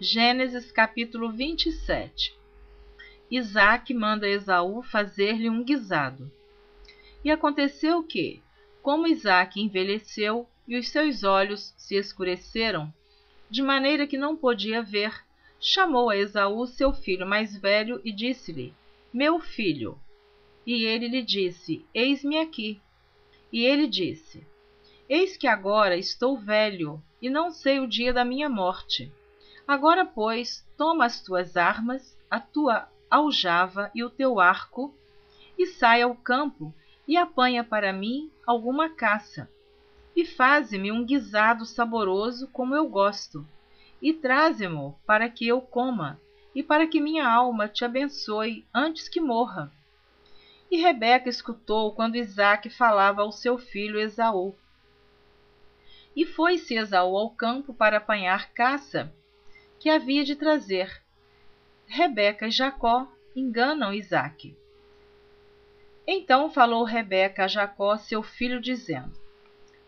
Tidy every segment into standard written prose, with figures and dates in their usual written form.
Gênesis capítulo 27. Isaque manda Esaú fazer-lhe um guisado. E aconteceu que, como Isaque envelheceu e os seus olhos se escureceram, de maneira que não podia ver, chamou a Esaú seu filho mais velho e disse-lhe: Meu filho. E ele lhe disse: Eis-me aqui. E ele disse: Eis que agora estou velho e não sei o dia da minha morte. Agora, pois, toma as tuas armas, a tua aljava e o teu arco, e sai ao campo e apanha para mim alguma caça, e faze-me um guisado saboroso como eu gosto, e traze-mo para que eu coma, e para que minha alma te abençoe antes que morra. E Rebeca escutou quando Isaque falava ao seu filho Esaú. E foi-se Esaú ao campo para apanhar caça que havia de trazer. Rebeca e Jacó enganam Isaque. Então falou Rebeca a Jacó, seu filho, dizendo: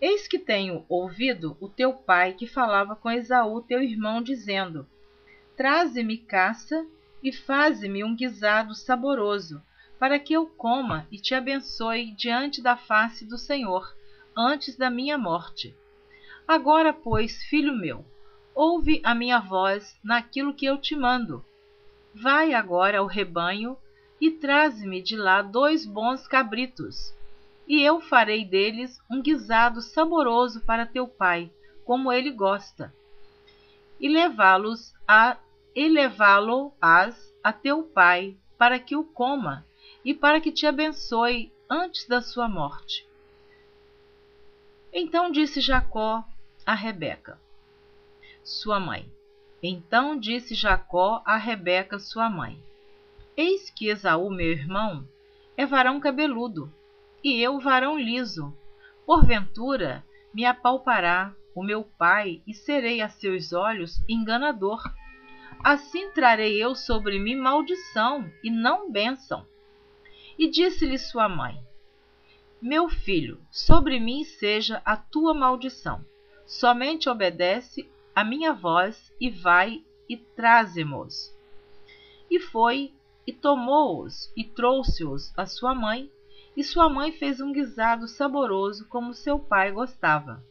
Eis que tenho ouvido o teu pai que falava com Esaú, teu irmão, dizendo: Traze-me caça e faze-me um guisado saboroso, para que eu coma e te abençoe diante da face do Senhor, antes da minha morte. Agora, pois, filho meu, ouve a minha voz naquilo que eu te mando. Vai agora ao rebanho e traze-me de lá 2 bons cabritos, e eu farei deles um guisado saboroso para teu pai, como ele gosta, e levá-lo-ás a teu pai, para que o coma e para que te abençoe antes da sua morte. Então disse Jacó a Rebeca, sua mãe. Então disse Jacó a Rebeca, sua mãe: Eis que Esaú, meu irmão, é varão cabeludo, e eu varão liso. Porventura me apalpará o meu pai, e serei a seus olhos enganador. Assim trarei eu sobre mim maldição, e não bênção. E disse-lhe sua mãe: Meu filho, sobre mim seja a tua maldição. Somente obedece a minha voz, e vai e traze-mos. E foi, e tomou-os, e trouxe-os a sua mãe, e sua mãe fez um guisado saboroso como seu pai gostava.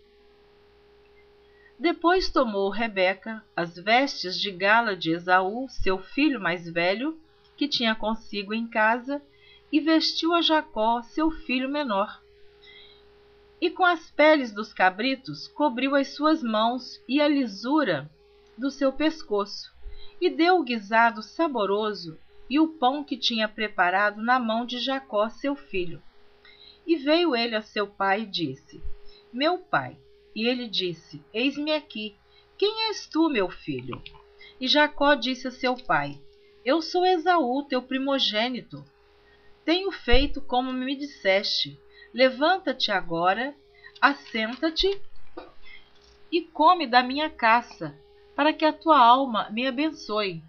Depois tomou Rebeca as vestes de gala de Esaú, seu filho mais velho, que tinha consigo em casa, e vestiu a Jacó, seu filho menor. E com as peles dos cabritos cobriu as suas mãos e a lisura do seu pescoço, e deu o guisado saboroso e o pão que tinha preparado na mão de Jacó, seu filho. E veio ele a seu pai e disse: Meu pai. E ele disse: Eis-me aqui. Quem és tu, meu filho? E Jacó disse a seu pai: Eu sou Esaú, teu primogênito. Tenho feito como me disseste. Levanta-te agora, assenta-te e come da minha caça, para que a tua alma me abençoe.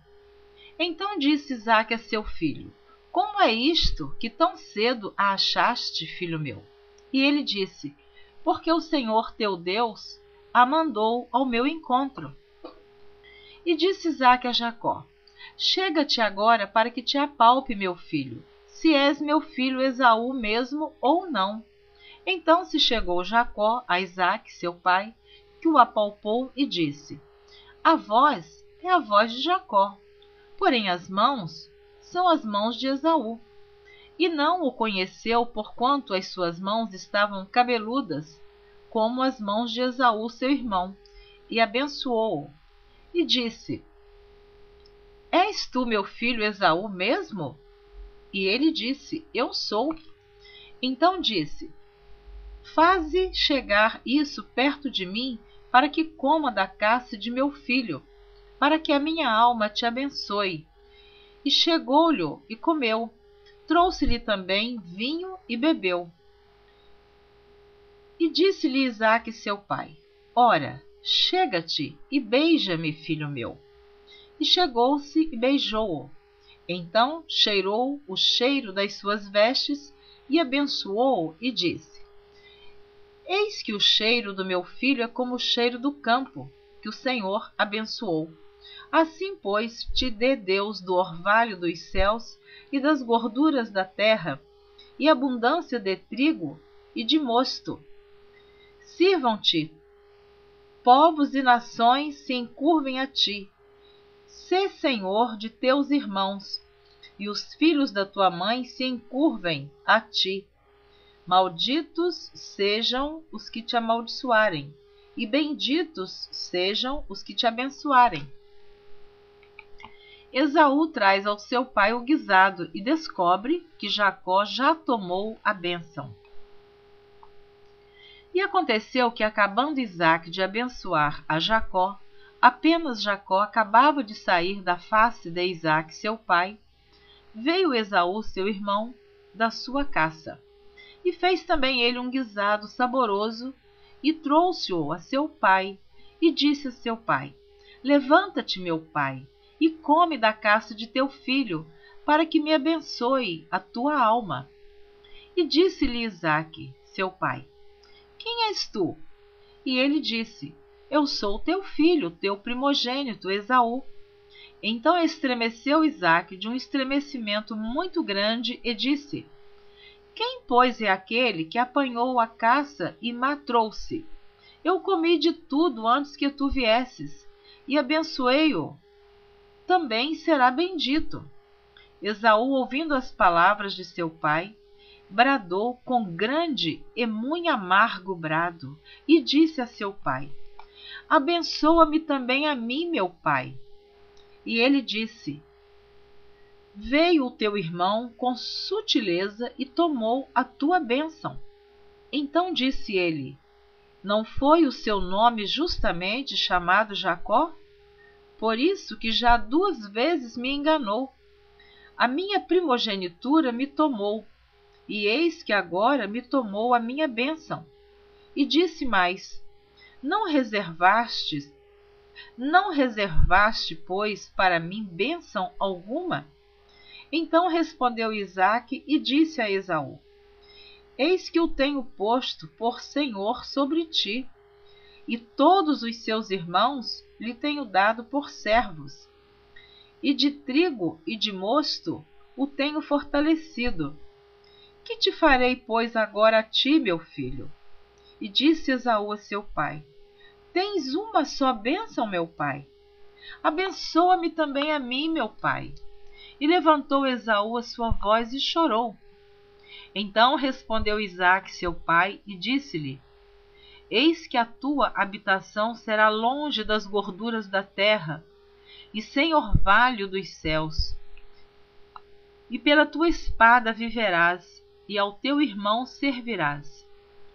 Então disse Isaque a seu filho: Como é isto que tão cedo a achaste, filho meu? E ele disse: Porque o Senhor teu Deus a mandou ao meu encontro. E disse Isaque a Jacó: Chega-te agora para que te apalpe, meu filho, se és meu filho Esaú mesmo ou não. Então se chegou Jacó a Isaque, seu pai, que o apalpou e disse: A voz é a voz de Jacó, porém as mãos são as mãos de Esaú. E não o conheceu, porquanto as suas mãos estavam cabeludas, como as mãos de Esaú, seu irmão, e abençoou-o. E disse: És tu meu filho Esaú mesmo? E ele disse: Eu sou. Então disse: Faze chegar isso perto de mim, para que coma da caça de meu filho, para que a minha alma te abençoe. E chegou-lhe e comeu. Trouxe-lhe também vinho e bebeu. E disse-lhe Isaque, seu pai: Ora, chega-te e beija-me, filho meu. E chegou-se e beijou-o. Então cheirou o cheiro das suas vestes e abençoou-o e disse: Eis que o cheiro do meu filho é como o cheiro do campo, que o Senhor abençoou. Assim, pois, te dê Deus do orvalho dos céus e das gorduras da terra, e abundância de trigo e de mosto. Sirvam-te povos e nações, se encurvem a ti. Sê senhor de teus irmãos, e os filhos da tua mãe se encurvem a ti. Malditos sejam os que te amaldiçoarem, e benditos sejam os que te abençoarem. Esaú traz ao seu pai o guisado e descobre que Jacó já tomou a bênção. E aconteceu que, acabando Isaque de abençoar a Jacó, apenas Jacó acabava de sair da face de Isaque, seu pai, veio Esaú, seu irmão, da sua caça, e fez também ele um guisado saboroso, e trouxe-o a seu pai, e disse a seu pai: Levanta-te, meu pai, e come da caça de teu filho, para que me abençoe a tua alma. E disse-lhe Isaque, seu pai: Quem és tu? E ele disse: Eu sou teu filho, teu primogênito, Esaú. Então estremeceu Isaque de um estremecimento muito grande e disse: Quem, pois, é aquele que apanhou a caça e ma trouxe? Eu comi de tudo antes que tu viesses, e abençoei-o. Também será bendito. Esaú, ouvindo as palavras de seu pai, bradou com grande e muito amargo brado, e disse a seu pai: Abençoa-me também a mim, meu pai. E ele disse: Veio o teu irmão com sutileza e tomou a tua bênção. Então disse ele: Não foi o seu nome justamente chamado Jacó? Por isso que já 2 vezes me enganou. A minha primogenitura me tomou, e eis que agora me tomou a minha bênção. E disse mais: Não reservaste, pois, para mim bênção alguma? Então respondeu Isaque e disse a Esaú: Eis que o tenho posto por senhor sobre ti, e todos os seus irmãos lhe tenho dado por servos. E de trigo e de mosto o tenho fortalecido. Que te farei, pois, agora a ti, meu filho? E disse Esaú a seu pai: Tens uma só bênção, meu pai. Abençoa-me também a mim, meu pai. E levantou Esaú a sua voz e chorou. Então respondeu Isaque, seu pai, e disse-lhe: Eis que a tua habitação será longe das gorduras da terra, e sem orvalho dos céus. E pela tua espada viverás, e ao teu irmão servirás.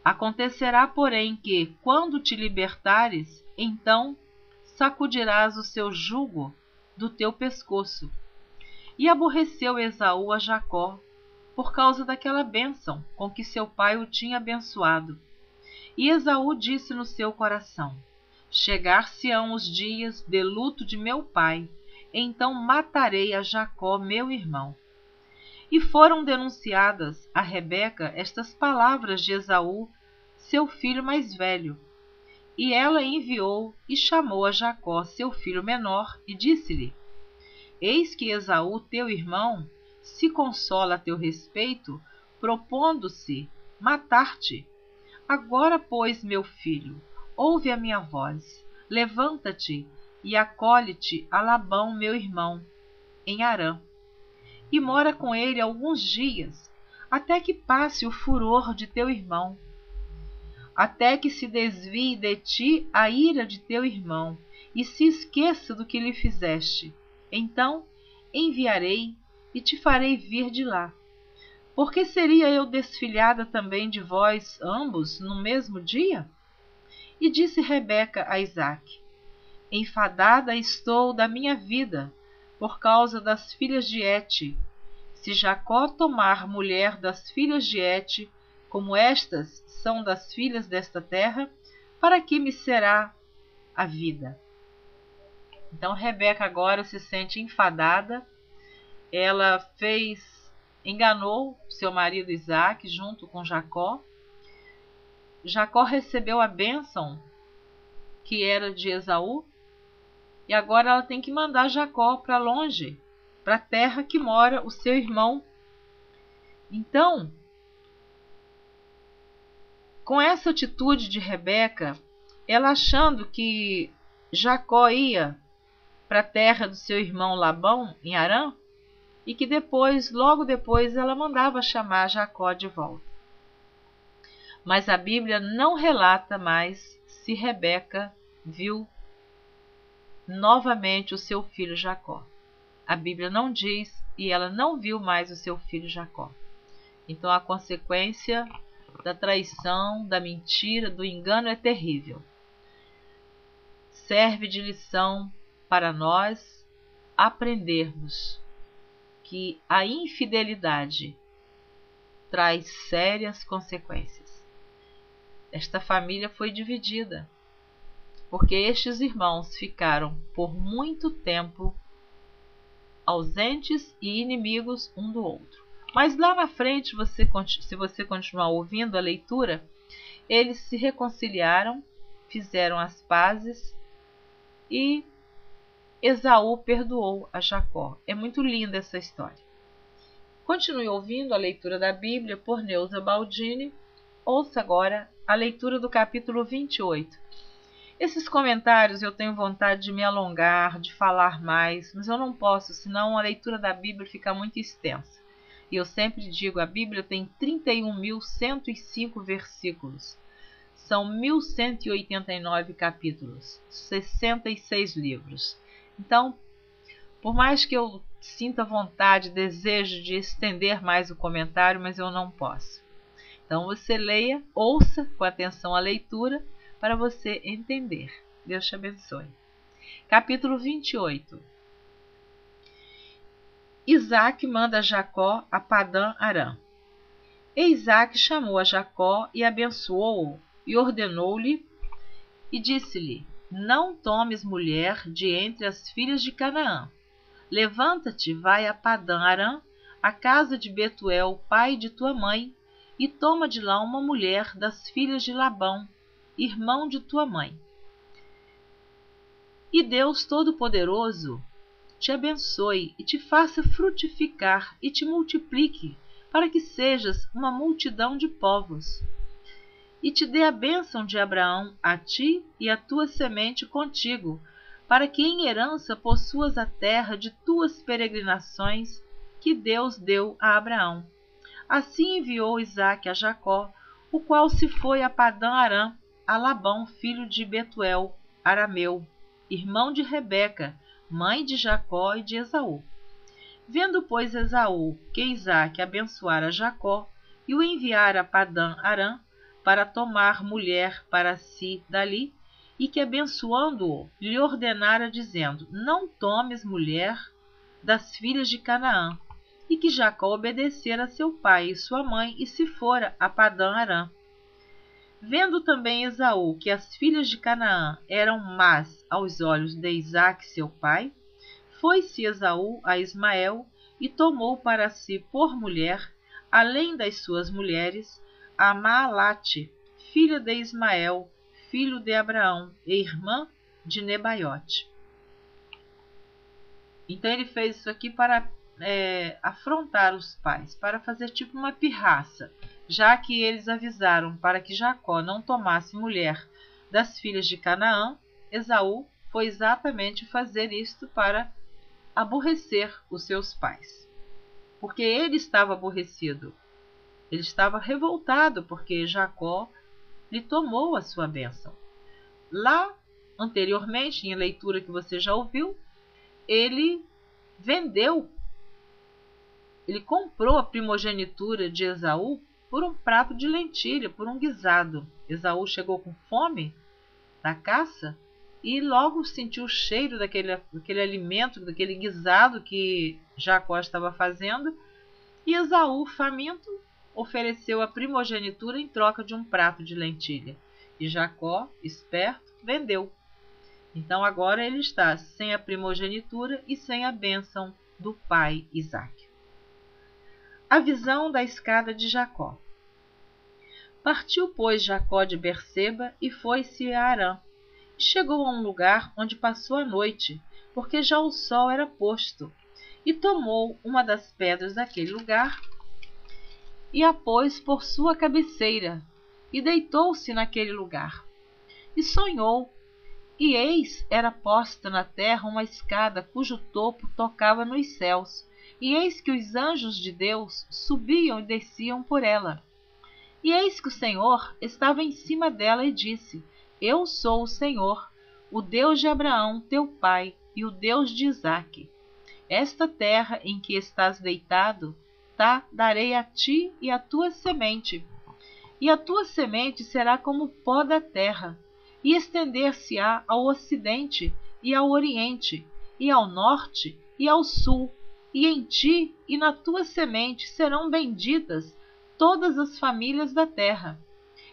Acontecerá, porém, que, quando te libertares, então sacudirás o seu jugo do teu pescoço. E aborreceu Esaú a Jacó, por causa daquela bênção com que seu pai o tinha abençoado. E Esaú disse no seu coração: Chegar-se-ão os dias de luto de meu pai, então matarei a Jacó, meu irmão. E foram denunciadas a Rebeca estas palavras de Esaú, seu filho mais velho. E ela enviou e chamou a Jacó, seu filho menor, e disse-lhe: Eis que Esaú, teu irmão, se consola a teu respeito, propondo-se matar-te. Agora, pois, meu filho, ouve a minha voz. Levanta-te e acolhe-te a Labão, meu irmão, em Harã, e mora com ele alguns dias, até que passe o furor de teu irmão, até que se desvie de ti a ira de teu irmão, e se esqueça do que lhe fizeste. Então enviarei e te farei vir de lá. Porque seria eu desfilhada também de vós ambos no mesmo dia? E disse Rebeca a Isaque: Enfadada estou da minha vida, por causa das filhas de Hete. Se Jacó tomar mulher das filhas de Hete, como estas são das filhas desta terra, para que me será a vida? Então Rebeca agora se sente enfadada. Ela enganou seu marido Isaque junto com Jacó. Jacó recebeu a bênção que era de Esaú, E agora ela tem que mandar Jacó para longe, para a terra que mora o seu irmão. Então, com essa atitude de Rebeca, ela achando que Jacó ia para a terra do seu irmão Labão, em Harã, e que depois, logo depois, ela mandava chamar Jacó de volta. Mas a Bíblia não relata mais se Rebeca viu novamente o seu filho Jacó. A Bíblia não diz, e ela não viu mais o seu filho Jacó. Então a consequência da traição, da mentira, do engano é terrível. Serve de lição para nós aprendermos que a infidelidade traz sérias consequências. Esta família foi dividida, porque estes irmãos ficaram por muito tempo ausentes e inimigos um do outro. Mas lá na frente, se você continuar ouvindo a leitura, eles se reconciliaram, fizeram as pazes e Esaú perdoou a Jacó. É muito linda essa história. Continue ouvindo a leitura da Bíblia por Neuza Baldini. Ouça agora a leitura do capítulo 28. Esses comentários eu tenho vontade de me alongar, de falar mais, mas eu não posso, senão a leitura da Bíblia fica muito extensa. E eu sempre digo, a Bíblia tem 31.105 versículos. São 1.189 capítulos, 66 livros. Então, por mais que eu sinta vontade, desejo de estender mais o comentário, mas eu não posso. Então você leia, ouça com atenção a leitura para você entender. Deus te abençoe. Capítulo 28. Isaac manda Jacó a Padã Arã. E Isaac chamou a Jacó e abençoou-o, e ordenou-lhe, e disse-lhe: Não tomes mulher de entre as filhas de Canaã. Levanta-te, vai a Padã Arã, a casa de Betuel, pai de tua mãe, e toma de lá uma mulher das filhas de Labão, irmão de tua mãe. E Deus Todo-Poderoso te abençoe e te faça frutificar e te multiplique, para que sejas uma multidão de povos. E te dê a bênção de Abraão a ti e a tua semente contigo, para que em herança possuas a terra de tuas peregrinações que Deus deu a Abraão. Assim enviou Isaque a Jacó, o qual se foi a Padã Arã, a Labão, filho de Betuel, arameu, irmão de Rebeca, mãe de Jacó e de Esaú. Vendo, pois, Esaú que Isaque abençoara Jacó e o enviara a Padã Arã para tomar mulher para si dali, e que abençoando-o lhe ordenara dizendo: Não tomes mulher das filhas de Canaã, e que Jacó obedecera a seu pai e sua mãe e se fora a Padã Arã. Vendo também Esaú que as filhas de Canaã eram más aos olhos de Isaque seu pai, foi-se Esaú a Ismael e tomou para si por mulher, além das suas mulheres, a Maalate, filha de Ismael, filho de Abraão, e irmã de Nebaiote. Então ele fez isso aqui para afrontar os pais, para fazer tipo uma pirraça, já que eles avisaram para que Jacó não tomasse mulher das filhas de Canaã. Esaú foi exatamente fazer isto para aborrecer os seus pais, porque ele estava aborrecido, ele estava revoltado porque Jacó lhe tomou a sua bênção. Lá, anteriormente, em leitura que você já ouviu, ele comprou a primogenitura de Esaú por um prato de lentilha, por um guisado. Esaú chegou com fome na caça e logo sentiu o cheiro daquele alimento, daquele guisado que Jacó estava fazendo, e Esaú, faminto, ofereceu a primogenitura em troca de um prato de lentilha. E Jacó, esperto, vendeu. Então agora ele está sem a primogenitura e sem a bênção do pai Isaque. A visão da escada de Jacó. Partiu, pois, Jacó de Berseba e foi-se a Harã. Chegou a um lugar onde passou a noite, porque já o sol era posto, e tomou uma das pedras daquele lugar e a pôs por sua cabeceira, e deitou-se naquele lugar. E sonhou, e eis era posta na terra uma escada cujo topo tocava nos céus, e eis que os anjos de Deus subiam e desciam por ela. E eis que o Senhor estava em cima dela e disse: Eu sou o Senhor, o Deus de Abraão teu pai e o Deus de Isaque. Esta terra em que estás deitado, darei a ti e à tua semente. E a tua semente será como o pó da terra, e estender-se-á ao ocidente e ao oriente, e ao norte e ao sul, e em ti e na tua semente serão benditas todas as famílias da terra.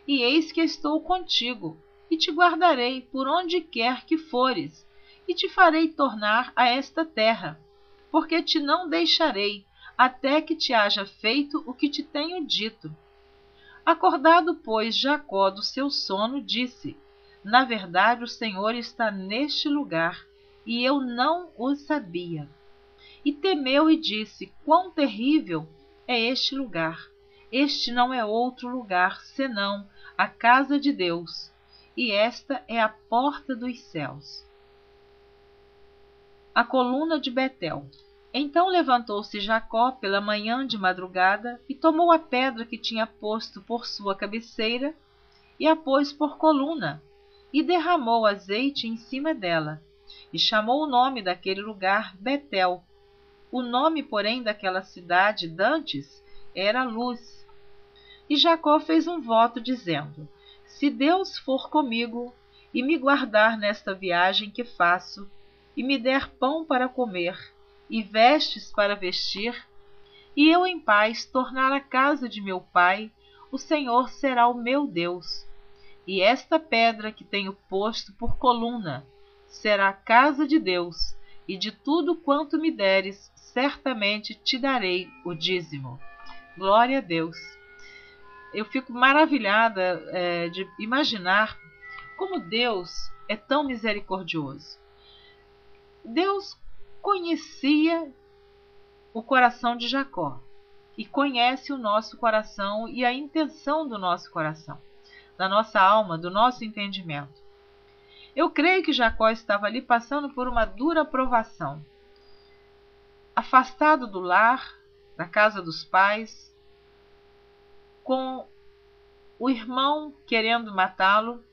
E eis que estou contigo, e te guardarei por onde quer que fores, e te farei tornar a esta terra, porque te não deixarei, até que te haja feito o que te tenho dito. Acordado, pois, Jacó do seu sono, disse: Na verdade, o Senhor está neste lugar, e eu não o sabia. E temeu e disse: Quão terrível é este lugar! Este não é outro lugar, senão a casa de Deus, e esta é a porta dos céus. A coluna de Betel. Então levantou-se Jacó pela manhã de madrugada, e tomou a pedra que tinha posto por sua cabeceira, e a pôs por coluna, e derramou azeite em cima dela, e chamou o nome daquele lugar Betel. O nome, porém, daquela cidade dantes era Luz. E Jacó fez um voto, dizendo: Se Deus for comigo, e me guardar nesta viagem que faço, e me der pão para comer, e vestes para vestir, e eu em paz tornar a casa de meu pai, o Senhor será o meu Deus. E esta pedra que tenho posto por coluna será a casa de Deus, e de tudo quanto me deres, certamente te darei o dízimo. Glória a Deus. Eu fico maravilhada de imaginar como Deus é tão misericordioso. Deus conhecia o coração de Jacó e conhece o nosso coração e a intenção do nosso coração, da nossa alma, do nosso entendimento. Eu creio que Jacó estava ali passando por uma dura provação. Afastado do lar, da casa dos pais, com o irmão querendo matá-lo,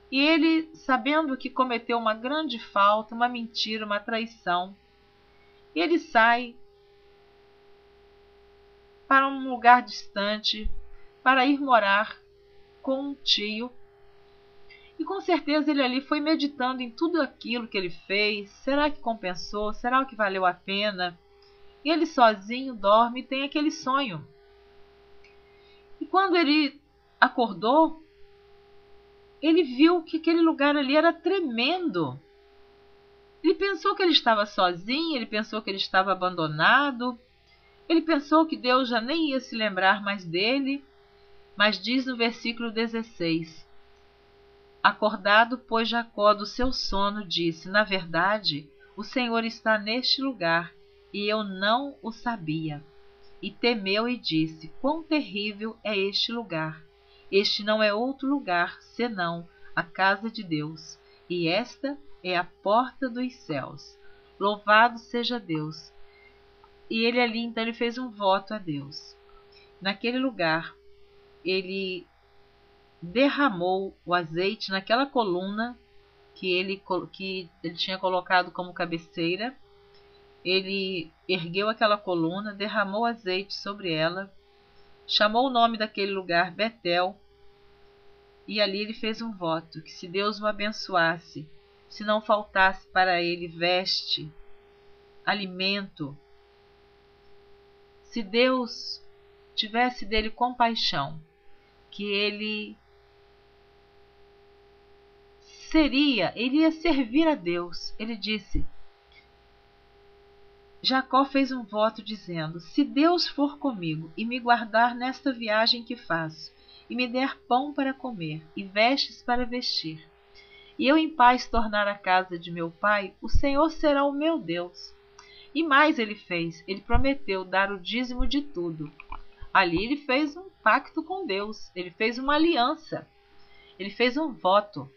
e ele, sabendo que cometeu uma grande falta, uma mentira, uma traição, ele sai para um lugar distante, para ir morar com um tio. E com certeza ele ali foi meditando em tudo aquilo que ele fez. Será que compensou? Será que valeu a pena? E ele sozinho dorme e tem aquele sonho. E quando ele acordou, ele viu que aquele lugar ali era tremendo. Ele pensou que ele estava sozinho, ele pensou que ele estava abandonado, ele pensou que Deus já nem ia se lembrar mais dele, mas diz no versículo 16: Acordado, pois, Jacó do seu sono, disse: Na verdade, o Senhor está neste lugar, e eu não o sabia. E temeu e disse: Quão terrível é este lugar! Este não é outro lugar, senão a casa de Deus, e esta é a porta dos céus. Louvado seja Deus! E ele ali, então, ele fez um voto a Deus. Naquele lugar, ele derramou o azeite naquela coluna que ele tinha colocado como cabeceira. Ele ergueu aquela coluna, derramou azeite sobre ela, chamou o nome daquele lugar Betel, e ali ele fez um voto, que se Deus o abençoasse, se não faltasse para ele veste, alimento, se Deus tivesse dele compaixão, que ele ia servir a Deus. Ele disse, Jacó fez um voto dizendo: Se Deus for comigo e me guardar nesta viagem que faço, e me der pão para comer e vestes para vestir, e eu em paz tornar à casa de meu pai, o Senhor será o meu Deus. E mais ele fez, ele prometeu dar o dízimo de tudo. Ali ele fez um pacto com Deus, ele fez uma aliança, ele fez um voto.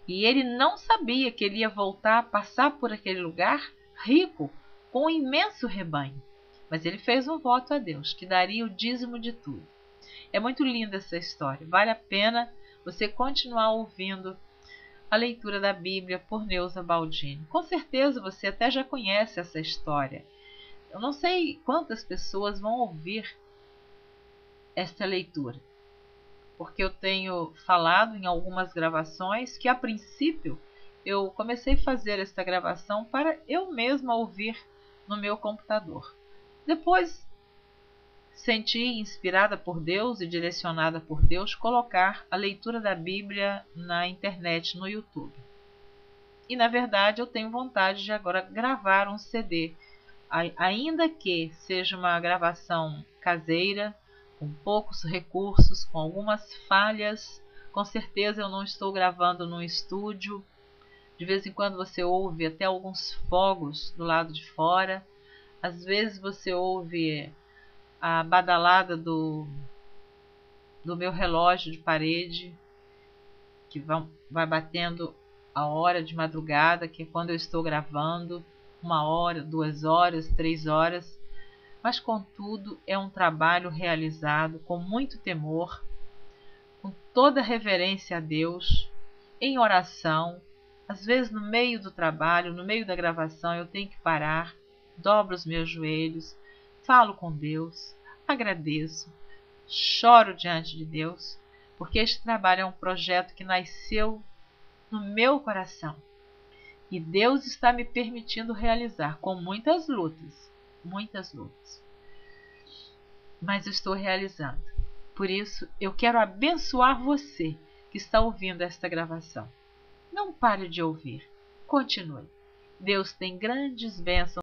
E ele não sabia que ele ia voltar a passar por aquele lugar rico, com um imenso rebanho. Mas ele fez um voto a Deus, que daria o dízimo de tudo. É muito linda essa história. Vale a pena você continuar ouvindo a leitura da Bíblia por Neuza Baldini. Com certeza você até já conhece essa história. Eu não sei quantas pessoas vão ouvir esta leitura, porque eu tenho falado em algumas gravações que, a princípio, eu comecei a fazer esta gravação para eu mesma ouvir no meu computador. Depois, senti, inspirada por Deus e direcionada por Deus, colocar a leitura da Bíblia na internet, no YouTube. E, na verdade, eu tenho vontade de agora gravar um CD, ainda que seja uma gravação caseira, com poucos recursos, com algumas falhas. Com certeza eu não estou gravando num estúdio. De vez em quando você ouve até alguns fogos do lado de fora. Às vezes você ouve a badalada do meu relógio de parede, que vai batendo a hora de madrugada, que é quando eu estou gravando, 1 hora, 2 horas, 3 horas. Mas, contudo, é um trabalho realizado com muito temor, com toda reverência a Deus, em oração. Às vezes, no meio do trabalho, no meio da gravação, eu tenho que parar, dobro os meus joelhos, falo com Deus, agradeço, choro diante de Deus, porque este trabalho é um projeto que nasceu no meu coração. E Deus está me permitindo realizar, com muitas lutas. Muitas lutas. Mas eu estou realizando. Por isso, eu quero abençoar você que está ouvindo esta gravação. Não pare de ouvir. Continue. Deus tem grandes bênçãos